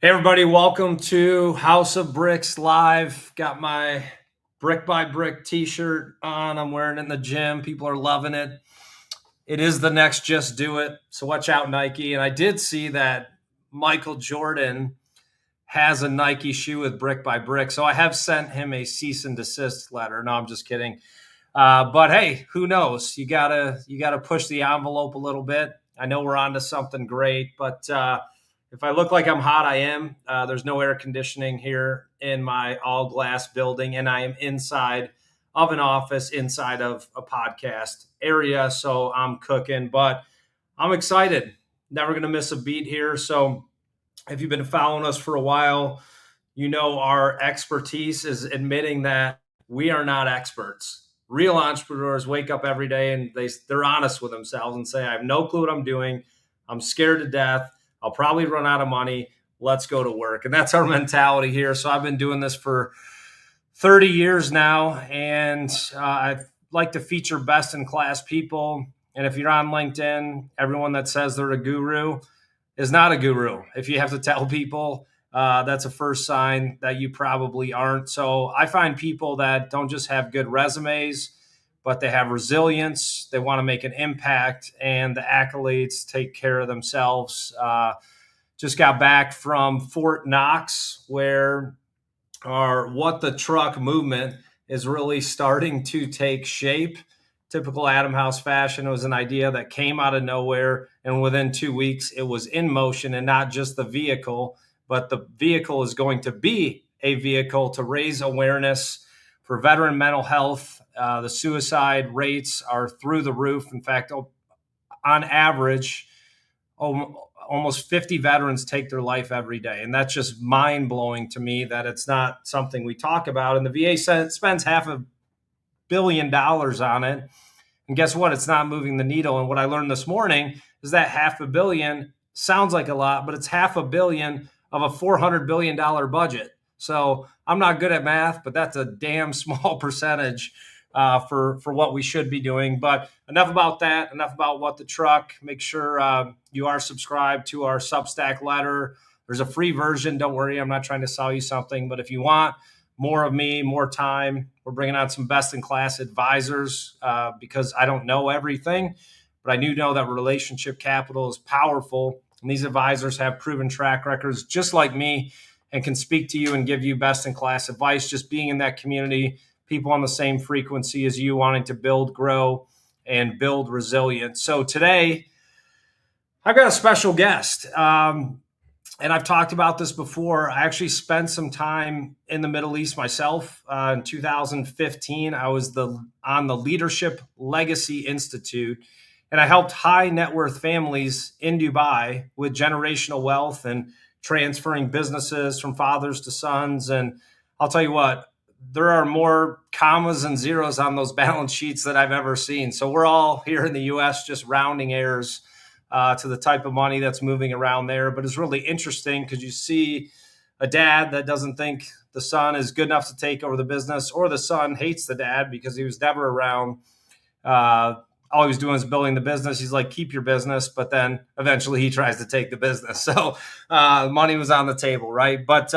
Hey everybody, welcome to House of Bricks Live. Got my brick by brick t-shirt on. I'm wearing it in the gym. People are loving it. It is the next Just Do It. So watch out, Nike. And I did see that Michael Jordan has a Nike shoe with brick by brick. So I have sent him a cease and desist letter. No, I'm just kidding. But hey, who knows? You gotta push the envelope a little bit. I know we're on to something great, but if I look like I'm hot, I am. There's no air conditioning here in my all glass building, and I am inside of an office, inside of a podcast area. So I'm cooking, but I'm excited. Never going to miss a beat here. So if you've been following us for a while, you know our expertise is admitting that we are not experts. Real entrepreneurs wake up every day and they're honest with themselves and say, I have no clue what I'm doing. I'm scared to death. I'll probably run out of money. Let's go to work. And that's our mentality here. So I've been doing this for 30 years now, and I like to feature best in class people. And if you're on LinkedIn, everyone that says they're a guru is not a guru. If you have to tell people, that's a first sign that you probably aren't. So I find people that don't just have good resumes, but they have resilience. They want to make an impact, and the accolades take care of themselves. Just got back from Fort Knox, where our What the Truck movement is really starting to take shape. Typical Adam House fashion, it was an idea that came out of nowhere, and within 2 weeks, it was in motion, and not just the vehicle, but the vehicle is going to be a vehicle to raise awareness for veteran mental health. The suicide rates are through the roof. In fact, on average, almost 50 veterans take their life every day. And that's just mind blowing to me that it's not something we talk about. And the VA spends $500 million on it. And guess what? It's not moving the needle. And what I learned this morning is that $500 million sounds like a lot, but it's $500 million of a $400 billion budget. So I'm not good at math, but that's a damn small percentage for what we should be doing. But enough about that. Enough about What the Truck. Make sure you are subscribed to our Substack letter. There's a free version. Don't worry, I'm not trying to sell you something. But if you want more of me, more time, we're bringing on some best-in-class advisors because I don't know everything, but I do know that relationship capital is powerful. And these advisors have proven track records just like me and can speak to you and give you best-in-class advice. Just being in that community, people on the same frequency as you, wanting to build, grow, and build resilience. So today, I've got a special guest. And I've talked about this before. I actually spent some time in the Middle East myself. In 2015, I was on the Leadership Legacy Institute, and I helped high net worth families in Dubai with generational wealth and transferring businesses from fathers to sons. And I'll tell you what, there are more commas and zeros on those balance sheets that I've ever seen. So we're all here in the US just rounding errors to the type of money that's moving around there. But it's really interesting because you see a dad that doesn't think the son is good enough to take over the business, or the son hates the dad because he was never around. All he was doing is building the business. He's like, keep your business. But then eventually he tries to take the business. So money was on the table, right? But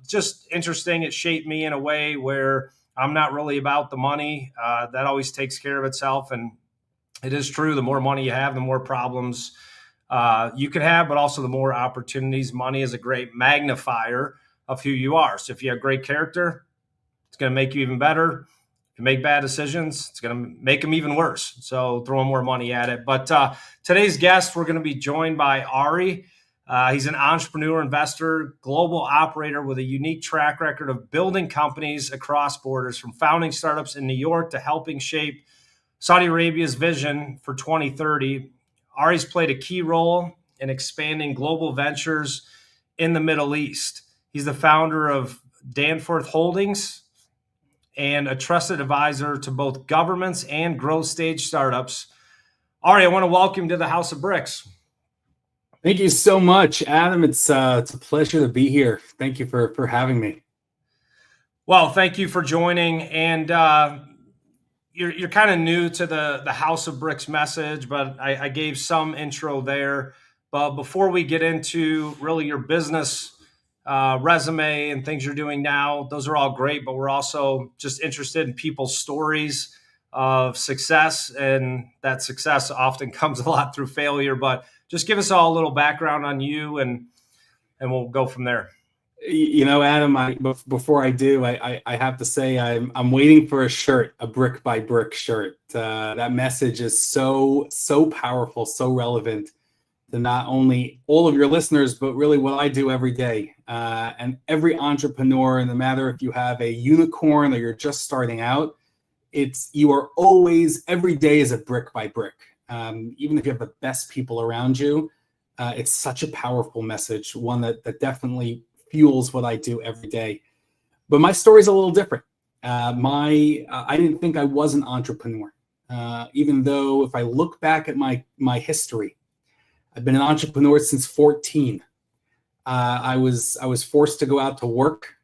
just interesting. It shaped me in a way where I'm not really about the money. That always takes care of itself. And it is true. The more money you have, the more problems you can have, but also the more opportunities. Money is a great magnifier of who you are. So if you have great character, it's going to make you even better. If you make bad decisions, it's going to make them even worse. So throw more money at it. But today's guest, we're going to be joined by Ari. He's an entrepreneur, investor, global operator with a unique track record of building companies across borders, from founding startups in New York to helping shape Saudi Arabia's vision for 2030. Ari's played a key role in expanding global ventures in the Middle East. He's the founder of Danforth Holdings and a trusted advisor to both governments and growth stage startups. Ari, I want to welcome you to the House of Bricks. Thank you so much, Adam. It's a pleasure to be here. Thank you for having me. Well, thank you for joining. And you're kind of new to the House of Bricks message, but I gave some intro there. But before we get into really your business resume and things you're doing now. Those are all great, but we're also just interested in people's stories of success, and that success often comes a lot through failure. But just give us all a little background on you, and we'll go from there. Adam, before I do, I have to say I'm waiting for a shirt, a brick by brick shirt. That message is so powerful, so relevant to not only all of your listeners, but really what I do every day. And every entrepreneur, no matter if you have a unicorn or you're just starting out, you are always, every day is a brick by brick. Even if you have the best people around you, it's such a powerful message, one that definitely fuels what I do every day. But my story is a little different. I didn't think I was an entrepreneur, even though if I look back at my history, I've been an entrepreneur since 14. I was forced to go out to work.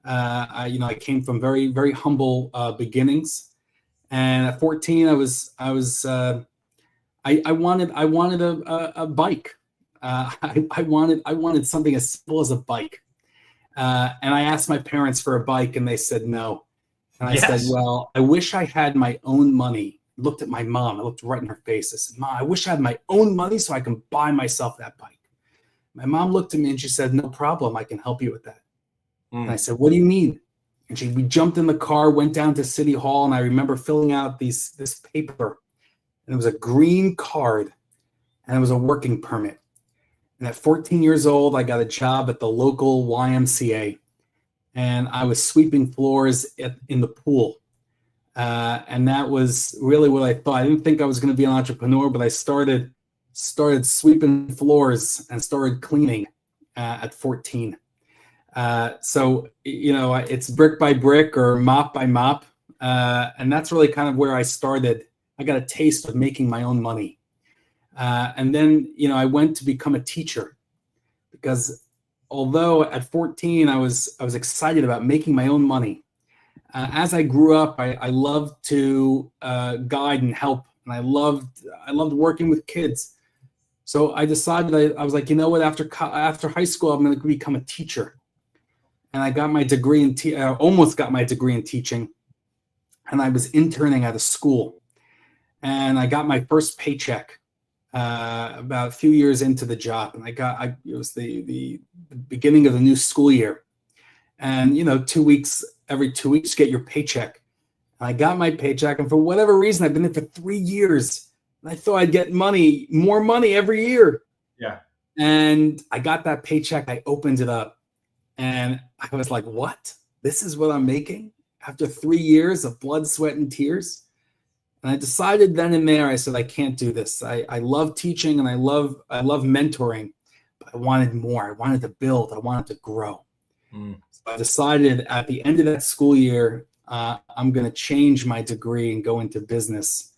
I came from very, very humble beginnings, and at 14, I wanted a bike. I wanted something as simple as a bike. And I asked my parents for a bike, and they said no. And I said, well, I wish I had my own money. I looked at my mom. I looked right in her face. I said, Mom, I wish I had my own money so I can buy myself that bike. My mom looked at me and she said, no problem. I can help you with that. And I said, what do you mean? And we jumped in the car, went down to City Hall, and I remember filling out this paper. And it was a green card, and it was a working permit. And at 14 years old, I got a job at the local YMCA, and I was sweeping floors in the pool. And that was really what I thought. I didn't think I was going to be an entrepreneur, but I started sweeping floors and started cleaning at 14. So, it's brick by brick or mop by mop. And that's really kind of where I started. I got a taste of making my own money. And then, I went to become a teacher, because although at 14, I was excited about making my own money. As I grew up, I loved to guide and help, and I loved working with kids. So I decided, I was like, you know what, after high school, I'm going to become a teacher. And I got my degree almost got my degree in teaching, and I was interning at a school, and I got my first paycheck about a few years into the job, and it was the beginning of the new school year, and every 2 weeks get your paycheck. And I got my paycheck, and for whatever reason, I've been there for 3 years, and I thought I'd get more money every year. Yeah. And I got that paycheck. I opened it up, and I was like, "What? This is what I'm making after 3 years of blood, sweat, and tears." And I decided then and there, I said, I can't do this. I love teaching and I love mentoring, but I wanted more. I wanted to build. I wanted to grow. So I decided at the end of that school year, I'm going to change my degree and go into business.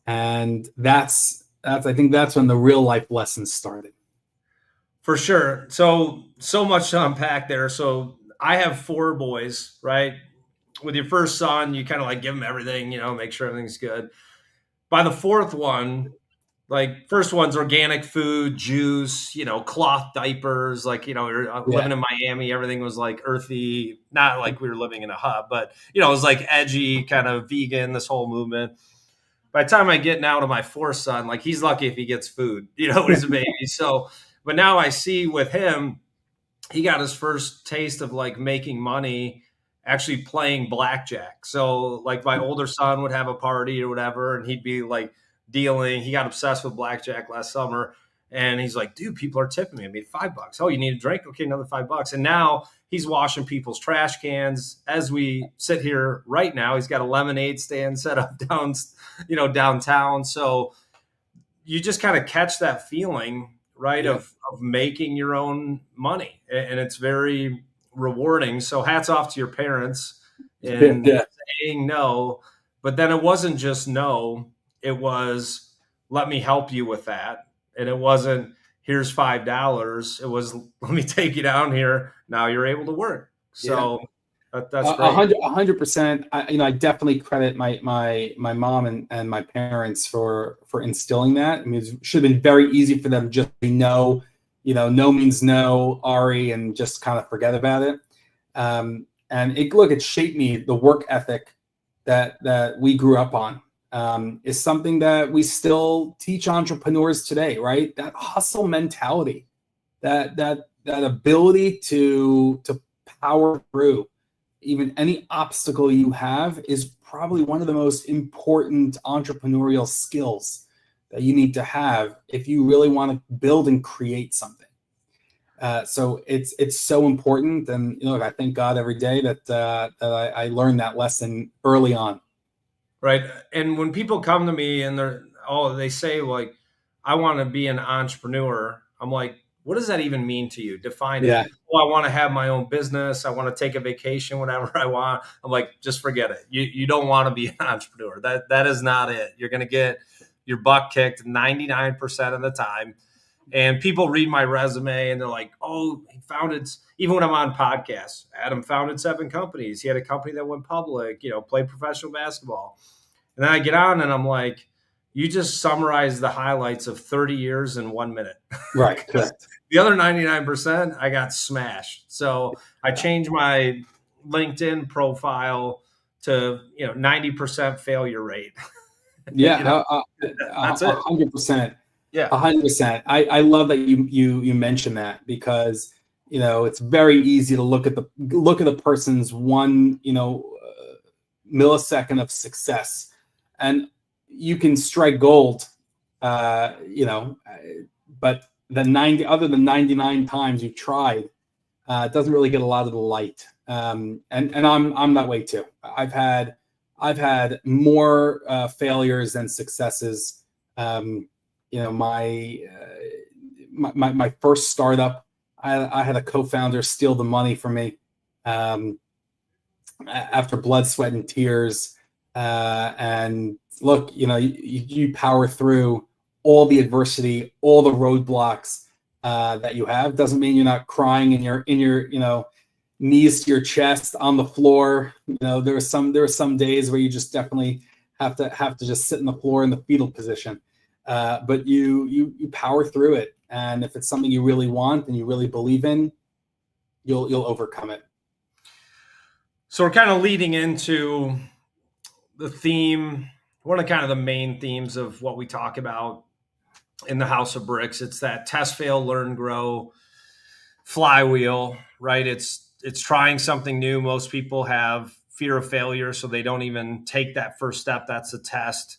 And I think that's when the real life lessons started. For sure. So much to unpack there. So I have 4 boys, right? With your first son, you kind of like give him everything, make sure everything's good. By the 4th one, like first one's organic food, juice, cloth diapers, like, living in Miami, everything was like earthy, not like we were living in a hub, but, it was like edgy, kind of vegan, this whole movement. By the time I get now to my 4th son, like he's lucky if he gets food, when he's a baby. So, but now I see with him, he got his first taste of like making money actually playing blackjack. So like my older son would have a party or whatever, and he'd be like dealing. He got obsessed with blackjack last summer, and he's like, dude, people are tipping me. I made $5. Oh, you need a drink? Okay, another $5. And now he's washing people's trash cans. As we sit here right now, he's got a lemonade stand set up downtown. So you just kind of catch that feeling, right, of making your own money. And it's very rewarding. So hats off to your parents in saying no. But then it wasn't just no. It was, let me help you with that. And it wasn't, here's $5. It was, let me take you down here. Now you're able to work. So that's great. 100%. I definitely credit my mom and my parents for instilling that. I mean, it should have been very easy for them just to know, no means no, Ari, and just kind of forget about it. And it shaped me. The work ethic that we grew up on is something that we still teach entrepreneurs today, right? That hustle mentality, that ability to power through even any obstacle you have is probably one of the most important entrepreneurial skills that you need to have if you really want to build and create something. So it's so important, and I thank God every day that I learned that lesson early on. Right, and when people come to me and they say like, I want to be an entrepreneur, I'm like, what does that even mean to you? Define it. I want to have my own business. I want to take a vacation whenever I want. I'm like, just forget it. You don't want to be an entrepreneur. That is not it. You're going to get your butt kicked 99% of the time. And people read my resume and they're like, oh, he founded, even when I'm on podcasts, Adam founded 7 companies. He had a company that went public, played professional basketball. And then I get on and I'm like, you just summarized the highlights of 30 years in 1 minute. Right. Correct. The other 99%, I got smashed. So I changed my LinkedIn profile to, 90% failure rate. Yeah. That's it. 100%. Yeah. 100%. I love that you mentioned that, because, it's very easy to look at the person's one, millisecond of success, and you can strike gold, but the 99 times you've tried, it doesn't really get a lot of the light. And I'm that way too. I've had more failures than successes. My first startup, I had a co-founder steal the money from me after blood, sweat, and tears. And look, you power through all the adversity, all the roadblocks that you have. Doesn't mean you're not crying and you're in your knees to your chest on the floor. There were some days where you just definitely have to just sit on the floor in the fetal position. But you power through it, and if it's something you really want and you really believe in, you'll overcome it. So we're kind of leading into the theme, one of kind of the main themes of what we talk about in the House of Bricks. It's that test, fail, learn, grow flywheel, right? It's trying something new. Most people have fear of failure, so they don't even take that first step. That's the test.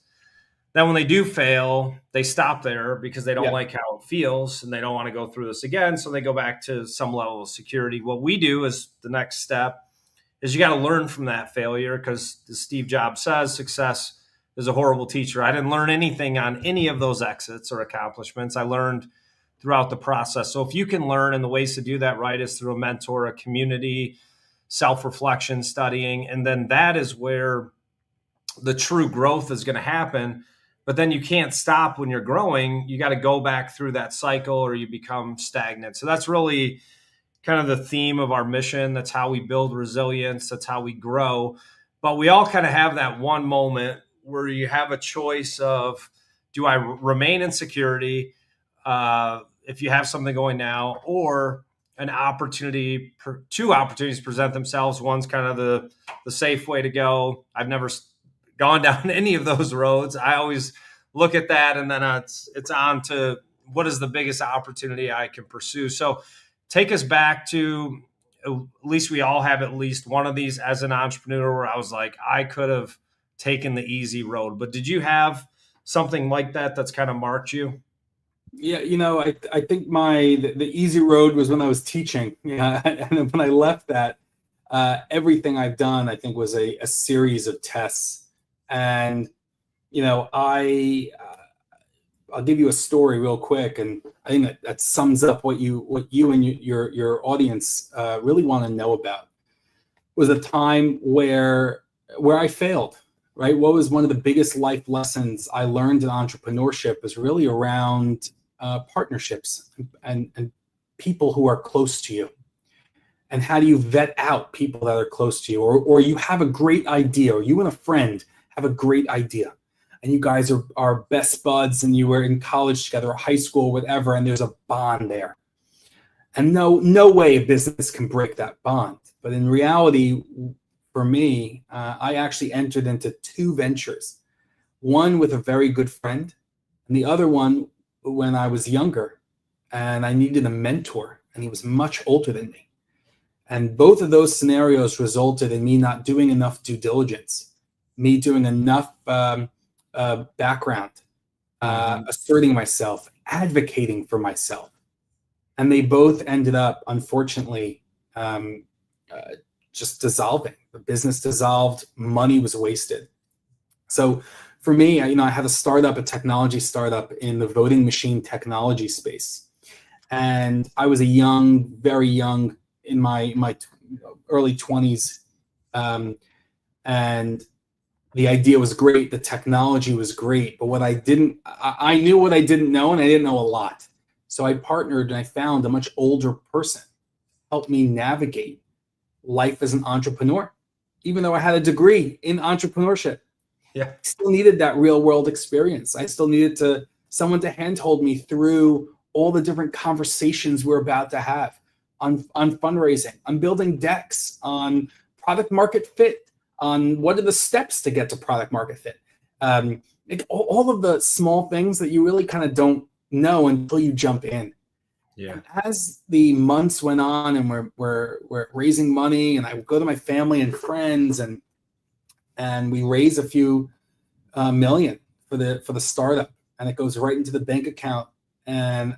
Then when they do fail, they stop there because they don't like how it feels and they don't want to go through this again. So they go back to some level of security. What we do is the next step is you got to learn from that failure, because as Steve Jobs says, success is a horrible teacher. I didn't learn anything on any of those exits or accomplishments. I learned throughout the process. So if you can learn, and the ways to do that right is through a mentor, a community, self-reflection, studying, and then that is where the true growth is going to happen. But then you can't stop when you're growing. You got to go back through that cycle or you become stagnant. So that's really kind of the theme of our mission. That's how we build resilience. That's how we grow. But we all kind of have that one moment where you have a choice of, do I remain in security if you have something going now, or an opportunity, two opportunities present themselves. One's kind of the safe way to go. I've never gone down any of those roads. I always look at that, and then it's on to what is the biggest opportunity I can pursue. So take us back to, at least we all have at least one of these as an entrepreneur where I was like, I could have taken the easy road. But did you have something like that that's kind of marked you? Yeah, I think the easy road was when I was teaching. Yeah, and when I left that, everything I've done, I think, was a series of tests. And I'll give you a story real quick, and I think that sums up what you and your audience really want to know about. Was a time where I failed. Right? What was one of the biggest life lessons I learned in entrepreneurship was really around partnerships and people who are close to you. And how do you vet out people that are close to you? Or you have a great idea, or you and a friend have a great idea, and you guys are best buds, and you were in college together, or high school, whatever, and there's a bond there. And no way a business can break that bond. But in reality, for me, I actually entered into 2 ventures, one with a very good friend, and the other one when I was younger, and I needed a mentor, and he was much older than me. And both of those scenarios resulted in me not doing enough due diligence, me doing enough background, asserting myself, advocating for myself. And they both ended up, unfortunately, just dissolving. The business dissolved, money was wasted. So for me, I had a startup, a technology startup in the voting machine technology space. And I was very young, in my early 20s. And the idea was great. The technology was great. But I knew what I didn't know, and I didn't know a lot. So I partnered and I found a much older person, helped me navigate life as an entrepreneur. Even though I had a degree in entrepreneurship, I still needed that real world experience. I still needed someone to handhold me through all the different conversations we're about to have on fundraising, on building decks, on product market fit, on what are the steps to get to product market fit. All of the small things that you really kind of don't know until you jump in. Yeah. And as the months went on and we're raising money, and I would go to my family and friends and we raise a few million for the startup, and it goes right into the bank account, and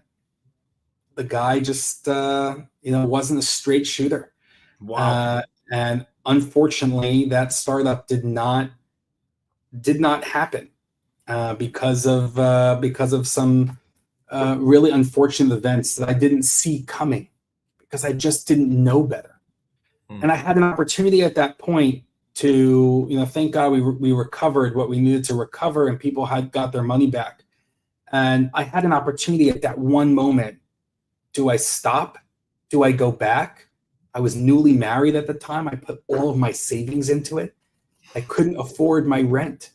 the guy just wasn't a straight shooter. Wow. And unfortunately that startup did not happen because of some really unfortunate events that I didn't see coming, because I just didn't know better. And I had an opportunity at that point to, thank God we recovered what we needed to recover, and people had got their money back. And I had an opportunity at that one moment. Do I stop? Do I go back? I was newly married at the time. I put all of my savings into it. I couldn't afford my rent.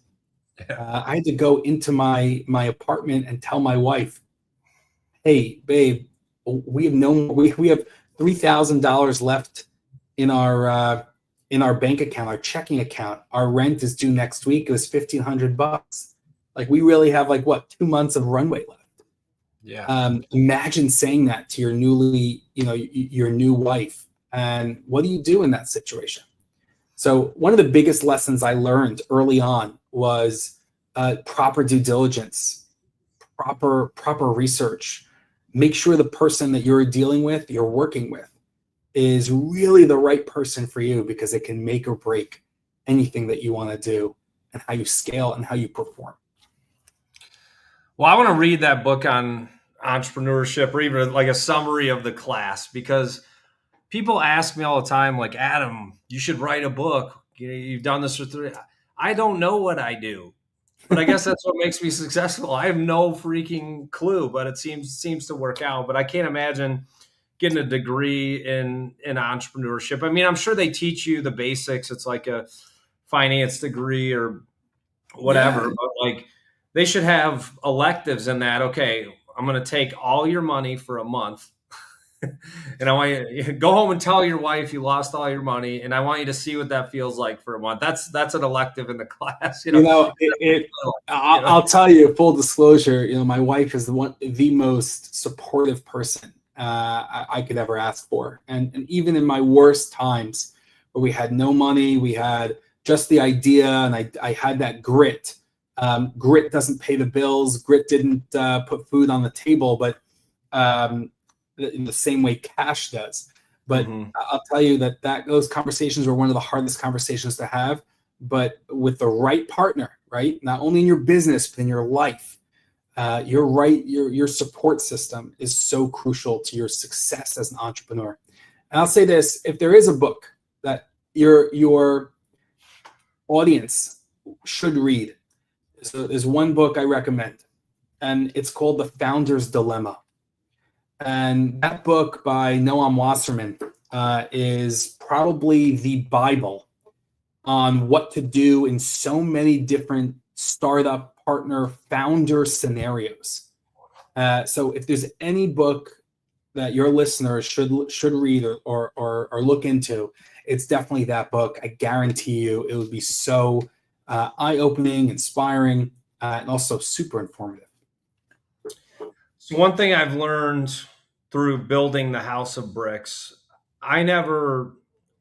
I had to go into my apartment and tell my wife, "Hey, babe, we have $3,000 left in our bank account, our checking account. Our rent is due next week. It was $1,500. Like, we really have 2 months of runway left." Yeah. Imagine saying that to your your new wife. And what do you do in that situation? So one of the biggest lessons I learned early on was proper due diligence, proper research. Make sure the person that you're dealing with, you're working with, is really the right person for you, because it can make or break anything that you want to do and how you scale and how you perform. Well, I want to read that book on entrepreneurship, or even like a summary of the class, because people ask me all the time, like, Adam, you should write a book. You've done this for 3. I don't know what I do, but I guess that's what makes me successful. I have no freaking clue, but it seems to work out. But I can't imagine getting a degree in entrepreneurship. I mean, I'm sure they teach you the basics. It's like a finance degree or whatever, but they should have electives in that. Okay, I'm going to take all your money for a month, and I want you to go home and tell your wife you lost all your money, and I want you to see what that feels like for a month. That's an elective in the class. I'll tell you, full disclosure, my wife is the most supportive person I could ever ask for. And even in my worst times, where we had no money, we had just the idea, and I had that grit. Grit doesn't pay the bills. Grit didn't put food on the table, but in the same way cash does. But I'll tell you that those conversations were one of the hardest conversations to have. But with the right partner, right, not only in your business but in your life, your support system is so crucial to your success as an entrepreneur. And I'll say this: if there is a book that your audience should read, so there's one book I recommend, and it's called The Founder's Dilemma. And that book by Noam Wasserman is probably the Bible on what to do in so many different startup, partner, founder scenarios. So if there's any book that your listeners should read or look into, it's definitely that book. I guarantee you it would be so eye-opening, inspiring, and also super informative. So one thing I've learned through building the house of bricks, I never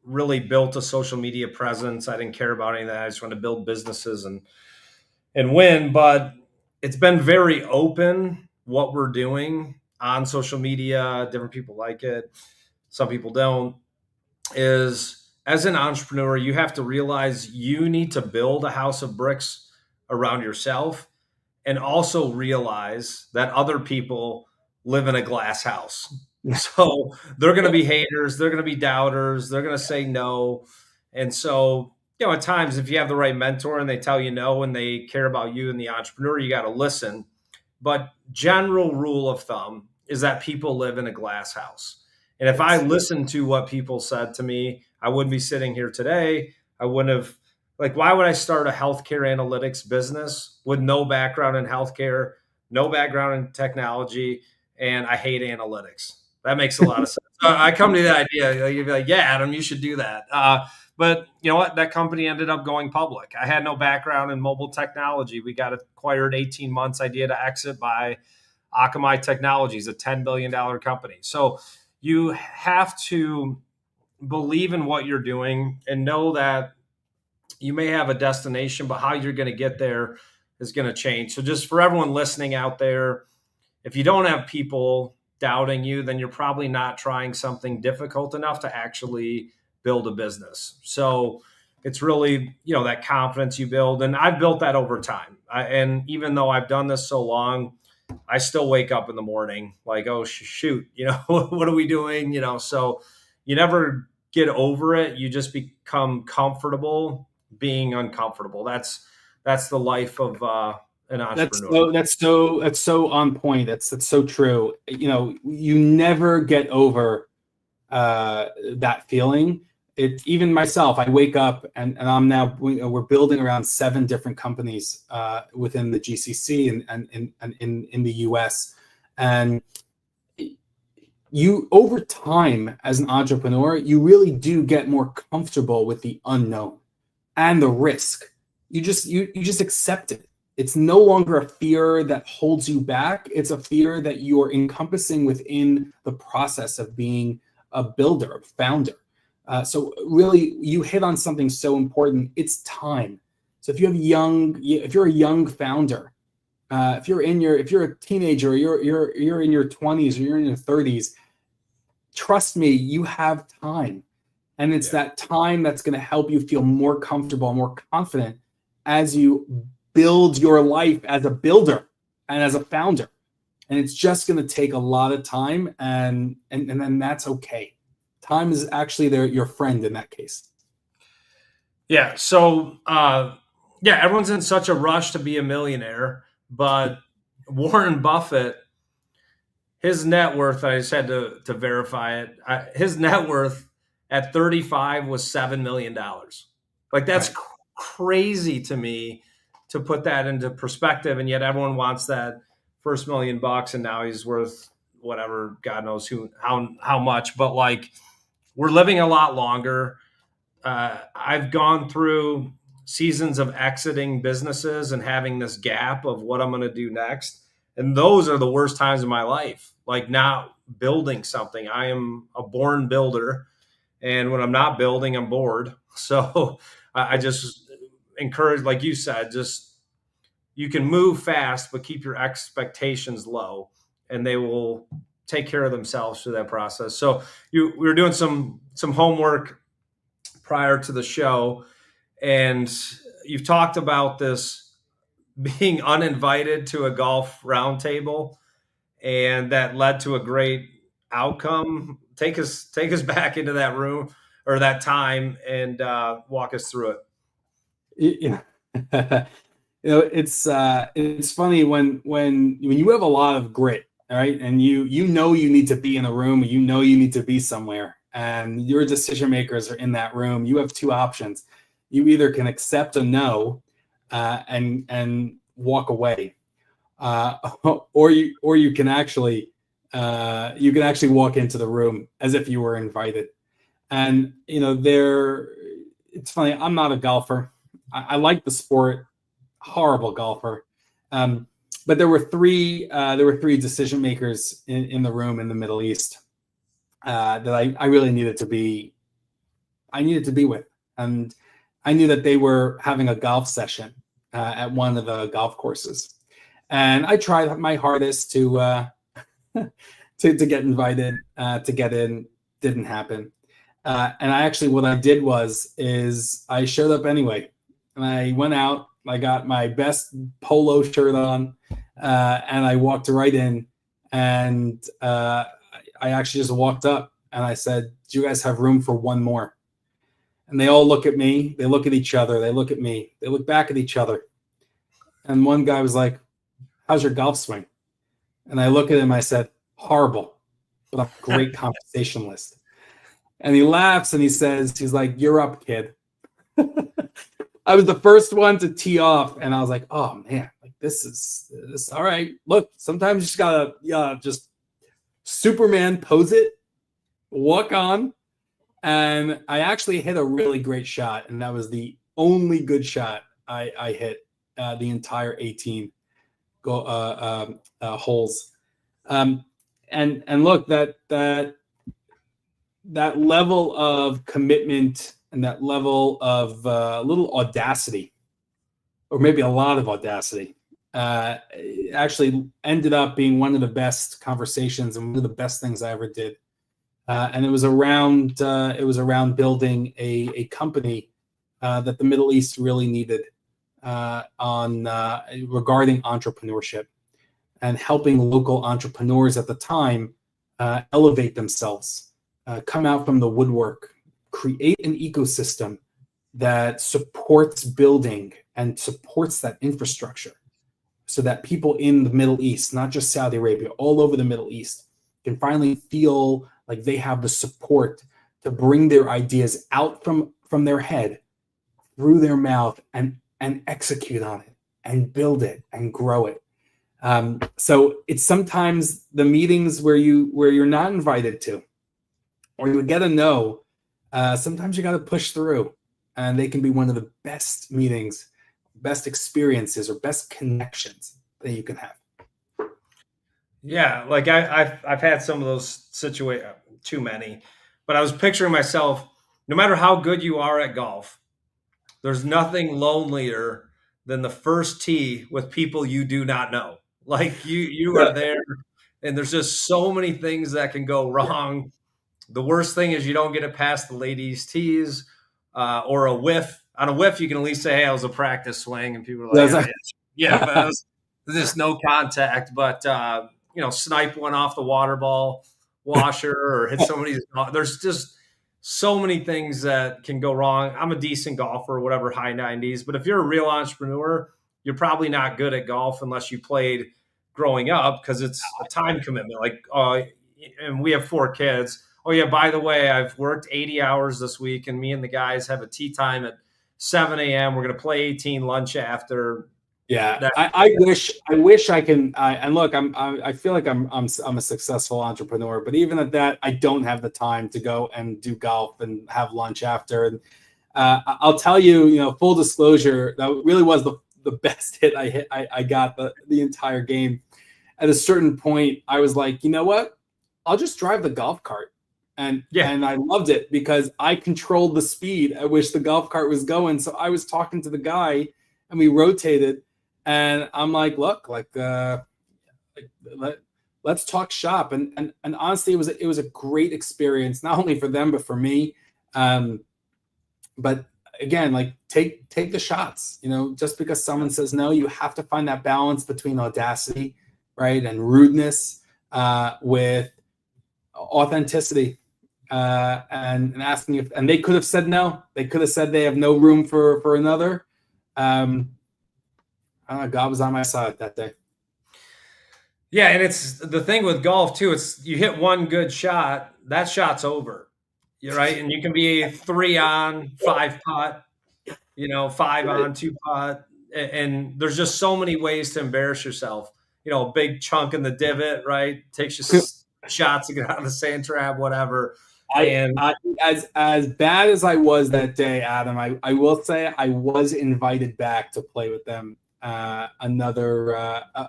really built a social media presence. I didn't care about any of that. I just wanted to build businesses and win. But it's been very open what we're doing on social media. Different people like it. Some people don't. Is as an entrepreneur, you have to realize you need to build a house of bricks around yourself, and also realize that other people live in a glass house. So they're going to be haters, they're going to be doubters, they're going to say no. And so, at times, if you have the right mentor and they tell you no and they care about you and the entrepreneur, you got to listen. But general rule of thumb is that people live in a glass house. And if I listened to what people said to me, I wouldn't be sitting here today. I wouldn't have, why would I start a healthcare analytics business with no background in healthcare, no background in technology, and I hate analytics? That makes a lot of sense. I come to the idea, you'd be like, yeah, Adam, you should do that. But you know what? That company ended up going public. I had no background in mobile technology. We got acquired 18 months idea to exit by Akamai Technologies, a $10 billion company. So you have to believe in what you're doing and know that you may have a destination, but how you're going to get there is going to change. So just for everyone listening out there, if you don't have people doubting you, then you're probably not trying something difficult enough to actually build a business. So it's really, that confidence you build. And I've built that over time. And even though I've done this so long, I still wake up in the morning like, oh, shoot, what are we doing? So you never get over it. You just become comfortable being uncomfortable. That's the life of an entrepreneur. That's so on point. That's so true. You never get over that feeling. Even myself, I wake up and we're building around 7 different companies within the GCC and in the US. And you, over time as an entrepreneur, you really do get more comfortable with the unknown and the risk. You just accept it. It's no longer a fear that holds you back. It's a fear that you're encompassing within the process of being a builder, a founder. So really, you hit on something so important. It's time. So if you're a young founder, if you're a teenager, you're in your 20s or you're in your 30s, trust me, you have time. And it's that time that's going to help you feel more comfortable, more confident as you build your life as a builder and as a founder. And it's just going to take a lot of time, and then that's okay. Time is actually your friend in that case. Yeah. So, everyone's in such a rush to be a millionaire, but Warren Buffett, his net worth, I just had to verify it. His net worth at 35 was $7 million. That's right. Crazy to me to put that into perspective. And yet everyone wants that first $1 million, and now he's worth whatever, God knows how much, but we're living a lot longer. I've gone through seasons of exiting businesses and having this gap of what I'm going to do next. And those are the worst times of my life. Not building something. I am a born builder. And when I'm not building, I'm bored. So I just encourage, like you said, you can move fast, but keep your expectations low, and they will take care of themselves through that process. So we were doing some homework prior to the show, and you've talked about this being uninvited to a golf roundtable, and that led to a great outcome. Take us back into that room or that time and walk us through it. Yeah. It's funny when you have a lot of grit, all right, and you need to be in a room, you need to be somewhere, and your decision makers are in that room. You have 2 options. You either can accept a no and walk away, or you can actually You can actually walk into the room as if you were invited. And, it's funny. I'm not a golfer. I like the sport. Horrible golfer. But there were three decision makers in the room in the Middle East that I really needed to be with. And I knew that they were having a golf session at one of the golf courses. And I tried my hardest to to get invited, to get in. Didn't happen. And what I did is I showed up anyway. And I went out, I got my best polo shirt on, and I walked right in. And I actually just walked up and I said, "Do you guys have room for one more?" And they all look at me, they look at each other, they look at me, they look back at each other. And one guy was like, "How's your golf swing?" And I look at him, I said, "Horrible, but I'm a great conversationalist." And he laughs and he says, he's like, "You're up, kid." I was the first one to tee off, and I was like, "Oh man, like this is all right. Look, sometimes you just gotta just Superman pose it, walk on." And I actually hit a really great shot, and that was the only good shot I hit the entire 18 holes. And look, that level of commitment and that level of little audacity, or maybe a lot of audacity, actually ended up being one of the best conversations and one of the best things I ever did. And it was around building a company that the Middle East really needed regarding entrepreneurship, and helping local entrepreneurs at the time elevate themselves, come out from the woodwork, create an ecosystem that supports building and supports that infrastructure, so that people in the Middle East, not just Saudi Arabia, all over the Middle East, can finally feel like they have the support to bring their ideas out from their head, through their mouth, and execute on it and build it and grow it. So it's sometimes the meetings where you're not invited to, or you get a no. Sometimes you got to push through, and they can be one of the best meetings, best experiences, or best connections that you can have. Yeah, like I've had some of those situations, too many, but I was picturing myself. No matter how good you are at golf, there's nothing lonelier than the first tee with people you do not know. Like you are there, and there's just so many things that can go wrong. The worst thing is you don't get it past the ladies' tees, or a whiff. On a whiff, you can at least say, "Hey, it was a practice swing," and people are like, "Yeah, but it was just no contact." But snipe one off the water ball washer, or hit somebody's. There's just so many things that can go wrong. I'm a decent golfer, whatever, high 90s. But if you're a real entrepreneur, you're probably not good at golf unless you played growing up, because it's a time commitment. Like, and we have 4 kids. Oh yeah, by the way, I've worked 80 hours this week, and me and the guys have a tea time at 7 a.m. We're going to play 18, lunch after. Yeah, I wish I can. And look, I feel like I'm a successful entrepreneur, but even at that, I don't have the time to go and do golf and have lunch after. And I'll tell you, full disclosure, that really was the best hit I got the entire game. At a certain point, I was like, you know what? I'll just drive the golf cart. And I loved it because I controlled the speed at which the golf cart was going. So I was talking to the guy, and we rotated. And I'm like, look, let's talk shop. And honestly, it was a great experience, not only for them but for me. But again, like take the shots. Just because someone says no, you have to find that balance between audacity, right, and rudeness, with authenticity, and asking if. And they could have said no. They could have said they have no room for another. God was on my side that day. Yeah, and it's the thing with golf too. It's you hit one good shot, that shot's over. You're right, and you can be 3 on, 5 putt, 5 on, 2 putt, and there's just so many ways to embarrass yourself. A big chunk in the divot, right? Takes you shots to get out of the sand trap, whatever. And As bad as I was that day, Adam, I will say I was invited back to play with them a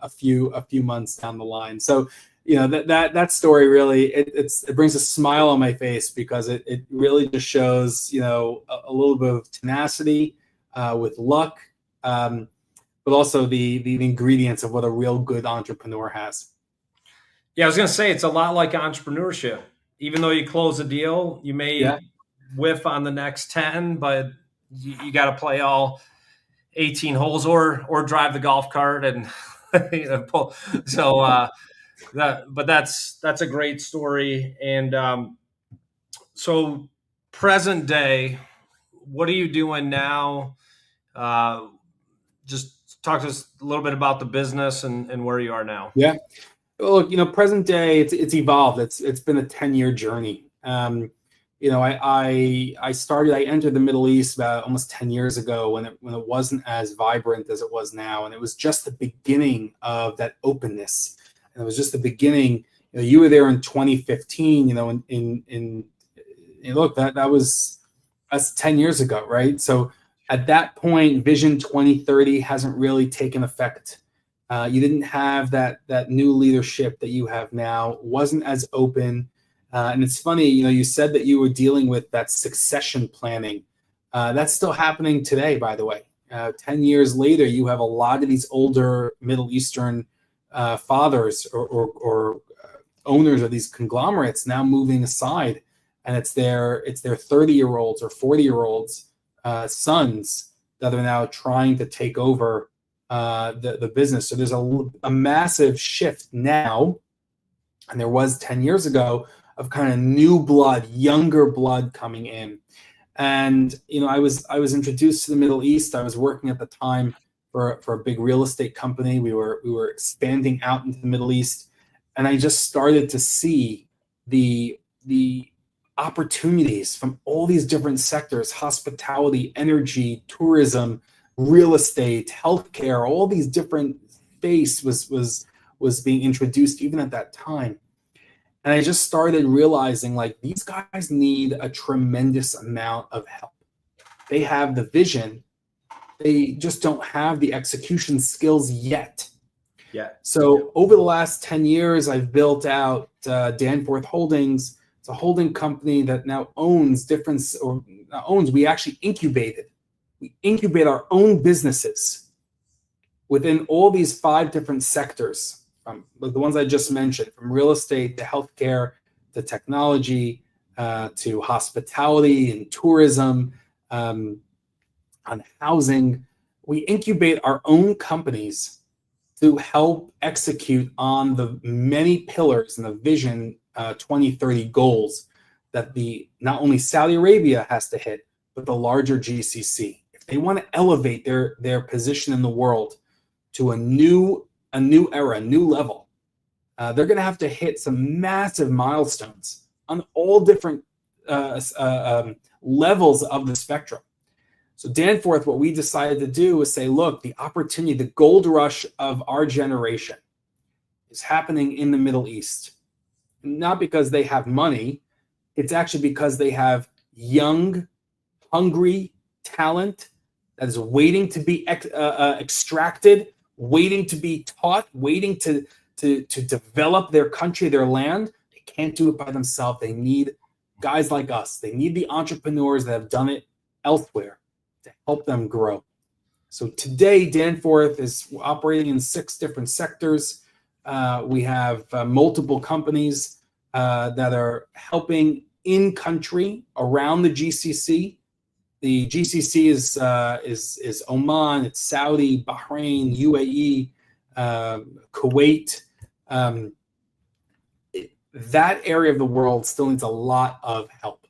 few months down the line. So that story really it brings a smile on my face, because it really just shows a little bit of tenacity with luck, but also the ingredients of what a real good entrepreneur has. Yeah, I was going to say, it's a lot like entrepreneurship. Even though you close a deal, you may whiff on the next 10, but you got to play all 18 holes or drive the golf cart and pull. So but that's a great story. And so present day, what are you doing now? Just talk to us a little bit about the business and where you are now. Yeah. Look, present day, it's evolved. It's been a 10-year journey. I entered the Middle East about almost 10 years ago when it wasn't as vibrant as it was now, and it was just the beginning of that openness. And it was just the beginning. You were there in 2015. Look, that's 10 years ago, right? So at that point, Vision 2030 hasn't really taken effect. You didn't have that new leadership that you have now. Wasn't as open. And it's funny, you said that you were dealing with that succession planning. That's still happening today, by the way. 10 years later, you have a lot of these older Middle Eastern fathers or owners of these conglomerates now moving aside, and it's their 30-year-olds or 40-year-olds sons that are now trying to take over the business. So there's a massive shift now, and there was 10 years ago, of kind of new blood, younger blood coming in. And I was introduced to the Middle East. I was working at the time for a big real estate company. We were expanding out into the Middle East, and I just started to see the opportunities from all these different sectors: hospitality, energy, tourism, real estate, healthcare. All these different space was being introduced even at that time. And I just started realizing, like, these guys need a tremendous amount of help. They have the vision, they just don't have the execution skills yet. Yeah. So over the last 10 years, I've built out Danforth Holdings. It's a holding company that now we actually incubated. We incubate our own businesses within all these 5 different sectors, like the ones I just mentioned, from real estate to healthcare to technology to hospitality and tourism, on housing. We incubate our own companies to help execute on the many pillars and the Vision 2030 goals that not only Saudi Arabia has to hit, but the larger GCC. If they want to elevate their position in the world to a new era, a new level, they're going to have to hit some massive milestones on all different levels of the spectrum. So Danforth, what we decided to do was say, look, the opportunity, the gold rush of our generation is happening in the Middle East. Not because they have money, it's actually because they have young, hungry talent that is waiting to be extracted, waiting to be taught, waiting to develop their country, their land. They can't do it by themselves. They need guys like us. They need the entrepreneurs that have done it elsewhere to help them grow. So today, Danforth is operating in 6 different sectors. We have multiple companies that are helping in country around the GCC. The GCC is Oman, it's Saudi, Bahrain, UAE, Kuwait. That area of the world still needs a lot of help,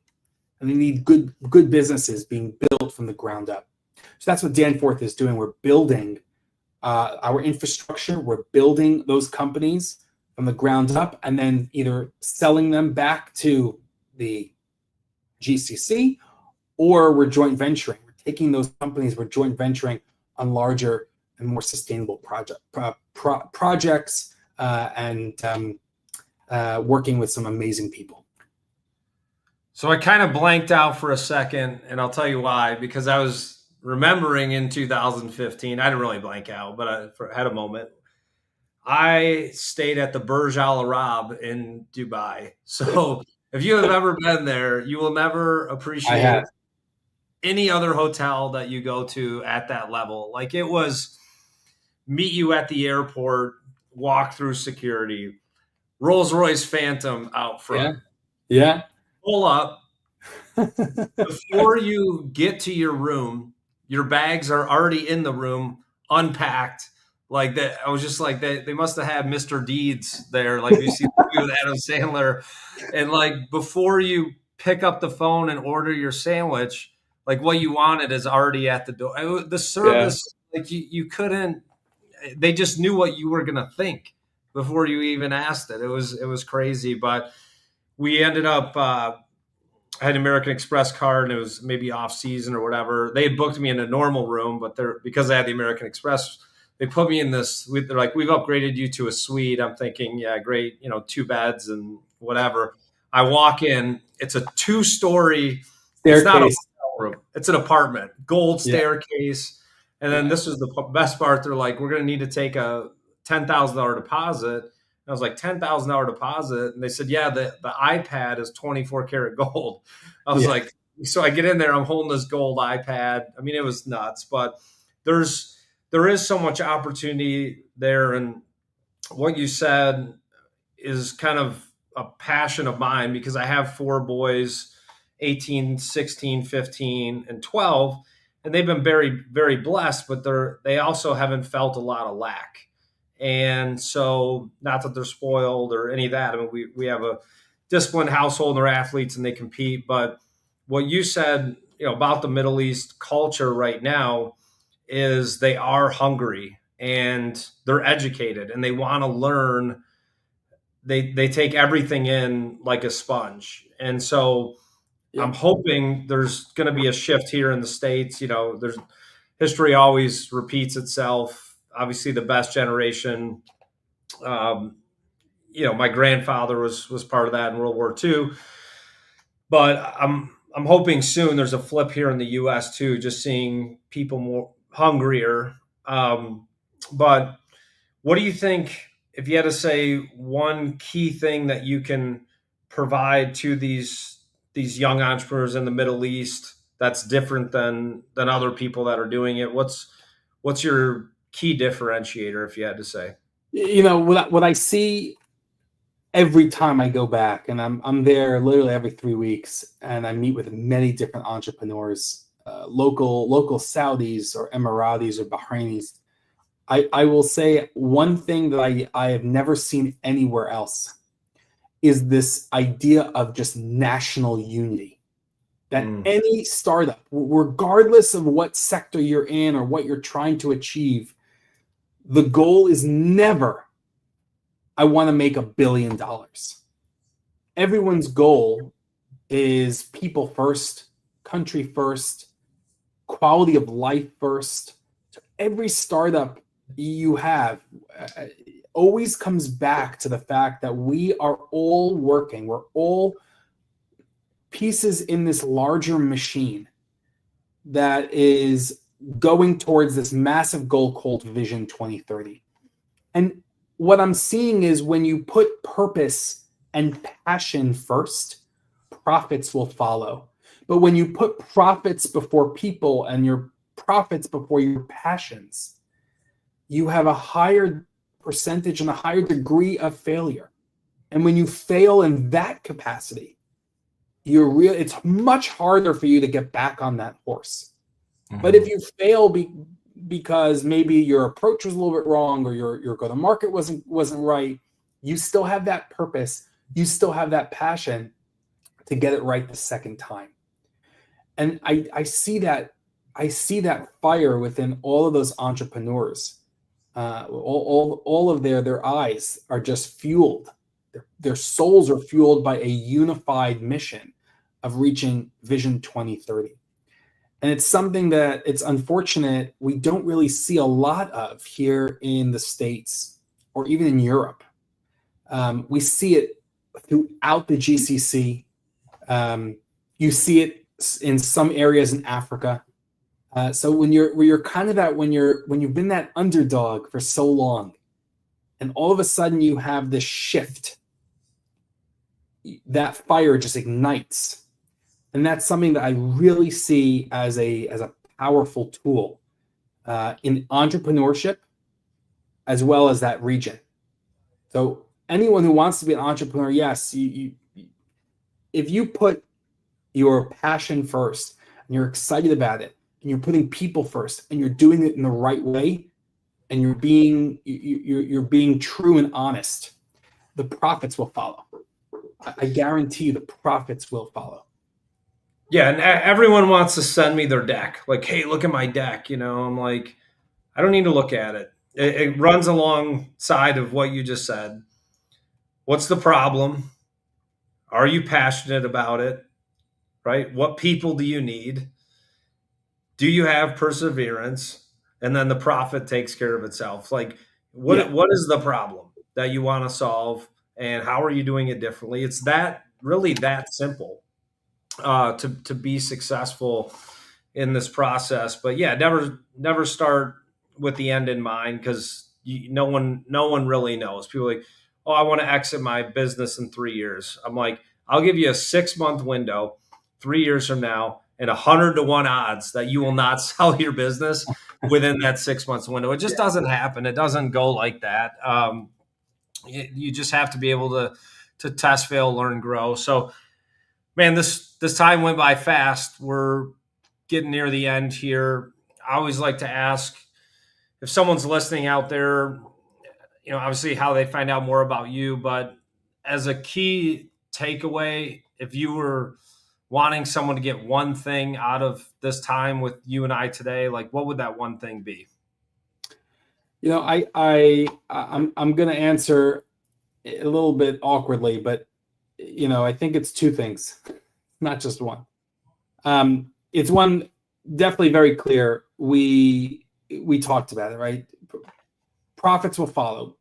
and they need good businesses being built from the ground up. So that's what Danforth is doing. We're building our infrastructure. We're building those companies from the ground up, and then either selling them back to the GCC, or we're joint venturing. We're taking those companies, we're joint venturing on larger and more sustainable projects, and working with some amazing people. So I kind of blanked out for a second, and I'll tell you why, because I was remembering in 2015, I didn't really blank out, but I had a moment. I stayed at the Burj Al Arab in Dubai. So if you have ever been there, you will never appreciate any other hotel that you go to at that level. Like, it was meet you at the airport, walk through security, Rolls Royce Phantom out front. Yeah. Pull up. Before you get to your room, your bags are already in the room, unpacked. Like that, I was just like, they must have had Mr. Deeds there. Like, you see the movie with Adam Sandler, and like before you pick up the phone and order your sandwich, like what you wanted is already at the door. The service, like you couldn't. They just knew what you were gonna think before you even asked it. It was crazy, but we ended up. I had an American Express card, and it was maybe off season or whatever. They had booked me in a normal room, but because I had the American Express, they put me in this. They're like, "We've upgraded you to a suite." I'm thinking, yeah, great, 2 beds and whatever. I walk in, it's a 2-story. It's not a hotel room. It's an apartment, gold staircase. And then this was the best part. They're like, "We're going to need to take a $10,000 deposit." I was like, $10,000 deposit. And they said, yeah, the iPad is 24 karat gold. I was like, so I get in there, I'm holding this gold iPad. I mean, it was nuts, but there is so much opportunity there. And what you said is kind of a passion of mine, because I have 4 boys, 18, 16, 15, and 12. And they've been very, very blessed, but they also haven't felt a lot of lack. And so, not that they're spoiled or any of that. I mean, we have a disciplined household, and they're athletes and they compete. But what you said, about the Middle East culture right now is they are hungry and they're educated and they want to learn. They take everything in like a sponge. And so I'm hoping there's going to be a shift here in the States. There's history always repeats itself. Obviously, the best generation. My grandfather was part of that in World War II. But I'm hoping soon there's a flip here in the U.S. too, just seeing people more hungrier. But what do you think, if you had to say one key thing that you can provide to these young entrepreneurs in the Middle East that's different than other people that are doing it? What's your key differentiator, if you had to say? What I see every time I go back, and I'm there literally every 3 weeks, and I meet with many different entrepreneurs, local Saudis or Emiratis or Bahrainis. I will say one thing that I have never seen anywhere else is this idea of just national unity. That any startup, regardless of what sector you're in or what you're trying to achieve, the goal is never, I want to make $1 billion. Everyone's goal is people first, country first, quality of life first. So every startup you have always comes back to the fact that we are all working. We're all pieces in this larger machine that is going towards this massive goal called Vision 2030. And what I'm seeing is when you put purpose and passion first, profits will follow. But when you put profits before people and your profits before your passions, you have a higher percentage and a higher degree of failure. And when you fail in that capacity, it's much harder for you to get back on that horse. Mm-hmm. But if you fail because maybe your approach was a little bit wrong or your go-to-market wasn't right, you still have that purpose, you still have that passion to get it right the second time. And I see that fire within all of those entrepreneurs. All of their eyes are just fueled. Their souls are fueled by a unified mission of reaching Vision 2030. And it's something that it's unfortunate we don't really see a lot of here in the States or even in Europe. We see it throughout the GCC. You see it in some areas in Africa. So when you've been that underdog for so long, and all of a sudden you have this shift, that fire just ignites. And that's something that I really see as a powerful tool in entrepreneurship, as well as that region. So anyone who wants to be an entrepreneur, yes, if you put your passion first and you're excited about it, and you're putting people first, and you're doing it in the right way, and you're being true and honest, the profits will follow. I guarantee you the profits will follow. Yeah, and everyone wants to send me their deck. Like, hey, look at my deck. I'm like, I don't need to look at it. It runs alongside of what you just said. What's the problem? Are you passionate about it? Right? What people do you need? Do you have perseverance? And then the profit takes care of itself. Like, what is the problem that you want to solve, and how are you doing it differently? It's really that simple to be successful in this process. But yeah, never start with the end in mind, because no one really knows. People are like, oh, I want to exit my business in 3 years. I'm like, I'll give you a 6-month window, 3 years from now, and 100-to-1 odds that you will not sell your business within that 6 months window. It just doesn't happen. It doesn't go like that. You just have to be able to test, fail, learn, grow. So, man, this time went by fast. We're getting near the end here. I always like to ask, if someone's listening out there, obviously how they find out more about you, but as a key takeaway, if you were wanting someone to get one thing out of this time with you and I today, like, what would that one thing be? I'm going to answer a little bit awkwardly, but I think it's two things, not just one. It's one definitely very clear. We talked about it, right? Profits will follow.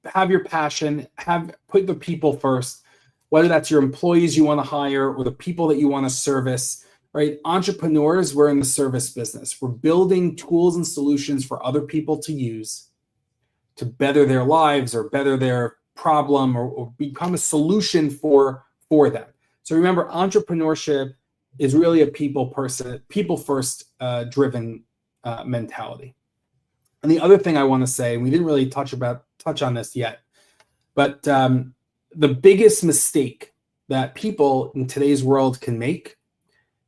Have your passion. Put the people first. Whether that's your employees you want to hire or the people that you want to service, right? Entrepreneurs, we're in the service business. We're building tools and solutions for other people to use to better their lives or better their problem or become a solution for them. So remember, entrepreneurship is really a people first driven mentality. And the other thing I want to say, we didn't really touch on this yet, but the biggest mistake that people in today's world can make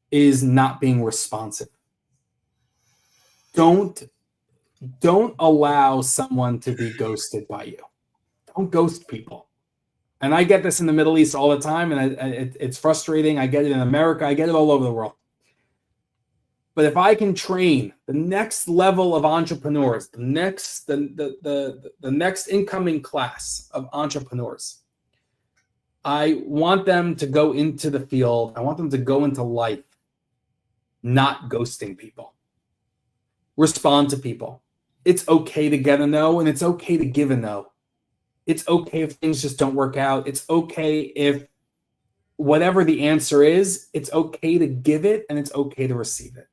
is not being responsive. Don't allow someone to be ghosted by you. Don't ghost people. And I get this in the Middle East all the time, and it's frustrating. I get it in America. I get it all over the world. But if I can train the next level of entrepreneurs, the next incoming class of entrepreneurs, I want them to go into the field. I want them to go into life, not ghosting people. Respond to people. It's okay to get a no, and it's okay to give a no. It's okay if things just don't work out. It's okay if whatever the answer is, it's okay to give it, and it's okay to receive it.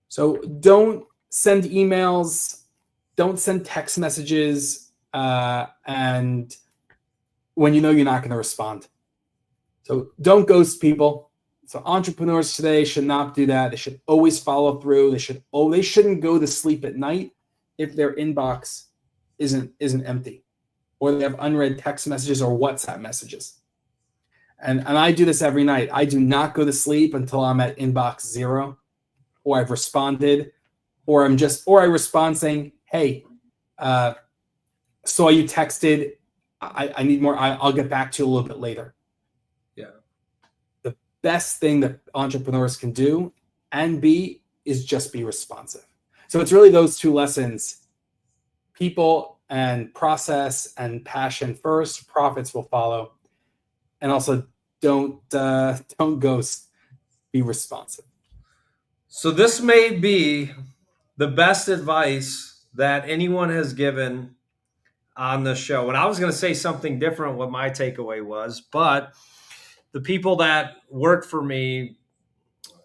So don't send emails, don't send text messages, and when you know you're not going to respond. So don't ghost people. So entrepreneurs today should not do that. They should always follow through. They shouldn't go to sleep at night if their inbox isn't empty, or they have unread text messages or WhatsApp messages. And I do this every night. I do not go to sleep until I'm at inbox 0, or I've responded, or I respond saying, hey, saw you texted. I need more. I'll get back to you a little bit later. Yeah. The best thing that entrepreneurs can do and be is just be responsive. So it's really those two lessons: people and process and passion first. Profits will follow. And also don't ghost. Be responsive. So this may be the best advice that anyone has given on the show. And I was going to say something different what my takeaway was, but the people that work for me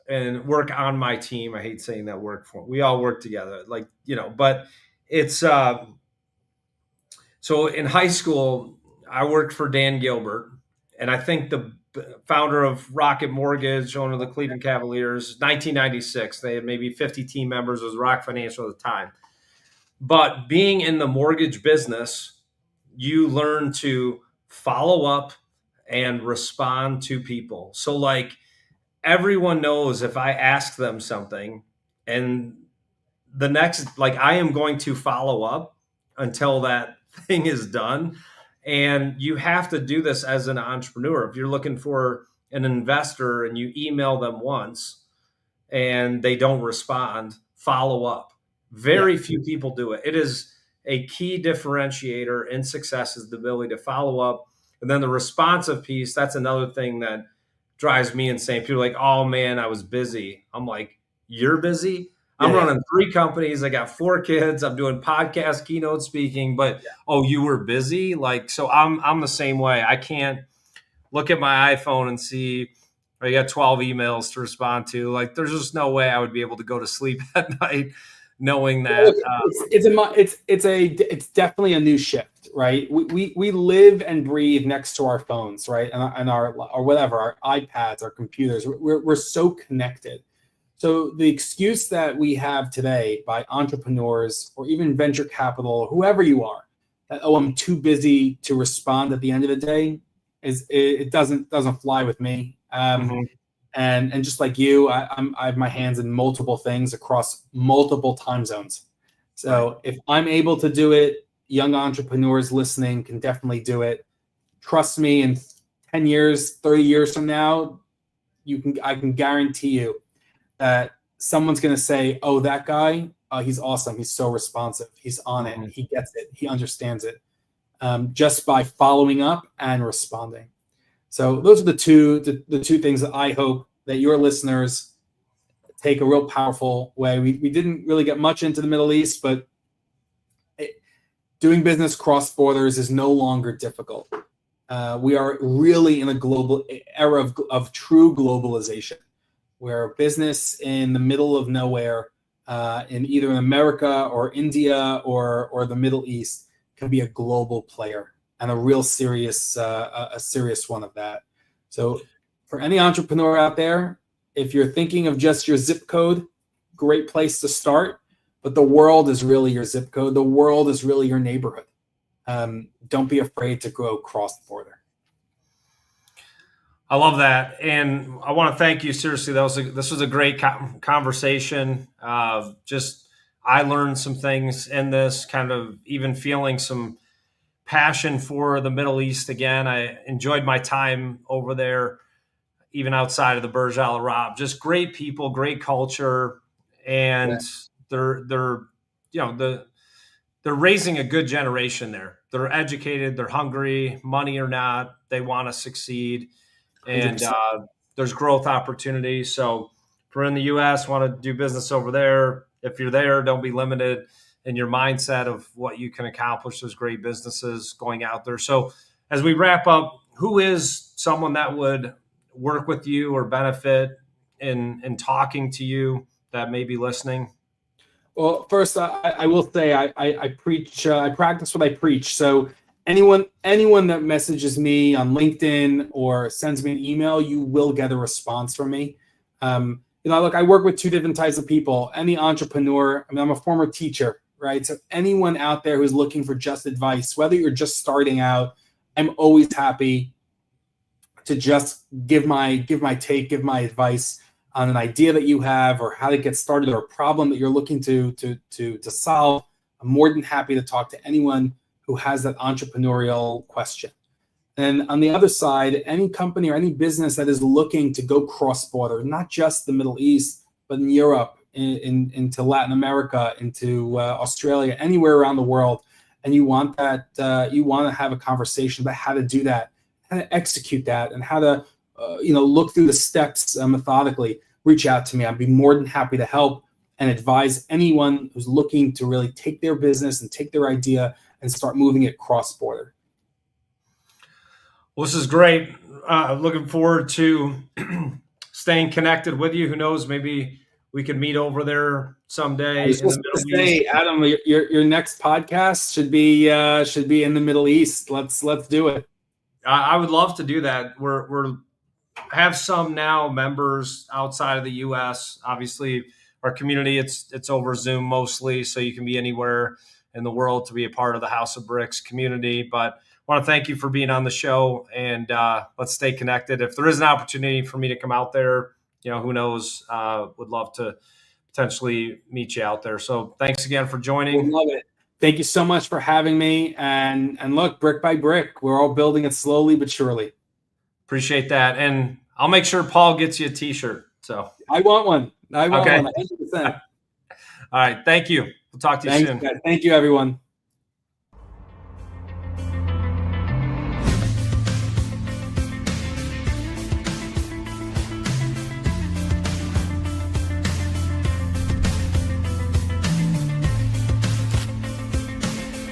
and work on my team, I hate saying that work for, we all work together, like, but it's, so in high school, I worked for Dan Gilbert, and I think the founder of Rocket Mortgage, owner of the Cleveland Cavaliers, 1996. They had maybe 50 team members. It was Rock Financial at the time. But being in the mortgage business, you learn to follow up and respond to people. So like everyone knows if I ask them something and the next, like I am going to follow up until that thing is done. And you have to do this as an entrepreneur. If you're looking for an investor and you email them once and they don't respond, follow up. Very few people do it. It is a key differentiator in success is the ability to follow up. And then the responsive piece, that's another thing that drives me insane. People are like, oh man, I was busy. I'm like, you're busy? I'm running 3 companies. I got 4 kids. I'm doing podcast keynote speaking, but oh, you were busy? Like, so I'm the same way. I can't look at my iPhone and see I got 12 emails to respond to. Like, there's just no way I would be able to go to sleep at night knowing that. It's definitely a new shift, right? We live and breathe next to our phones, right? And our or whatever, our iPads, our computers. We're so connected. So the excuse that we have today by entrepreneurs or even venture capital, whoever you are, that, oh, I'm too busy to respond at the end of the day, it doesn't fly with me. And just like you, I have my hands in multiple things across multiple time zones. So if I'm able to do it, young entrepreneurs listening can definitely do it. Trust me, in 10 years, 30 years from now, I can guarantee you that someone's going to say, oh, that guy, he's awesome. He's so responsive. He's on it. He gets it. He understands it, just by following up and responding. So those are the two things that I hope that your listeners take a real powerful way. We didn't really get much into the Middle East, but doing business cross borders is no longer difficult. We are really in a global era of true globalization, where business in the middle of nowhere, in either in America or India or the Middle East, can be a global player and a real serious one of that. So for any entrepreneur out there, if you're thinking of just your zip code, great place to start. But the world is really your zip code. The world is really your neighborhood. Don't be afraid to go cross the border. I love that. And I want to thank you. Seriously, this was a great conversation. I learned some things in this, kind of even feeling some passion for the Middle East again. I enjoyed my time over there, even outside of the Burj Al Arab. Just great people, great culture, and they're raising a good generation there. They're educated, they're hungry, money or not, they want to succeed, and there's growth opportunities. So if we're in the U.S., want to do business over there, if you're there, don't be limited in your mindset of what you can accomplish. There's great businesses going out there. So as we wrap up, who is someone that would work with you or benefit in talking to you that may be listening? Well, first, I will say I preach. I practice what I preach. So anyone that messages me on LinkedIn or sends me an email, you will get a response from me. Look, I work with 2 different types of people. Any entrepreneur. I mean, I'm a former teacher, right? So anyone out there who's looking for just advice, whether you're just starting out, I'm always happy to just give my advice on an idea that you have or how to get started or a problem that you're looking to solve. I'm more than happy to talk to anyone who has that entrepreneurial question. And on the other side, any company or any business that is looking to go cross-border, not just the Middle East, but in Europe, into Latin America, into Australia, anywhere around the world, and you want to have a conversation about how to do that, how to execute that, and how to look through the steps methodically, reach out to me. I'd be more than happy to help and advise anyone who's looking to really take their business and take their idea and start moving it cross-border. Well, this is great. Looking forward to staying connected with you. Who knows? Maybe we could meet over there someday. I was just going to say, Adam, your next podcast should be in the Middle East. Let's do it. I would love to do that. We're have some now members outside of the U.S. Obviously, our community it's over Zoom mostly, so you can be anywhere in the world to be a part of the House of Bricks community. But I want to thank you for being on the show, and let's stay connected. If there is an opportunity for me to come out there, who knows? Would love to potentially meet you out there. So thanks again for joining. Love it. Thank you so much for having me. And look, brick by brick, we're all building it slowly but surely. Appreciate that. And I'll make sure Paul gets you a t-shirt. So I want one. I want one. 100%. All right. Thank you. We'll talk to you soon. Guys. Thank you, everyone.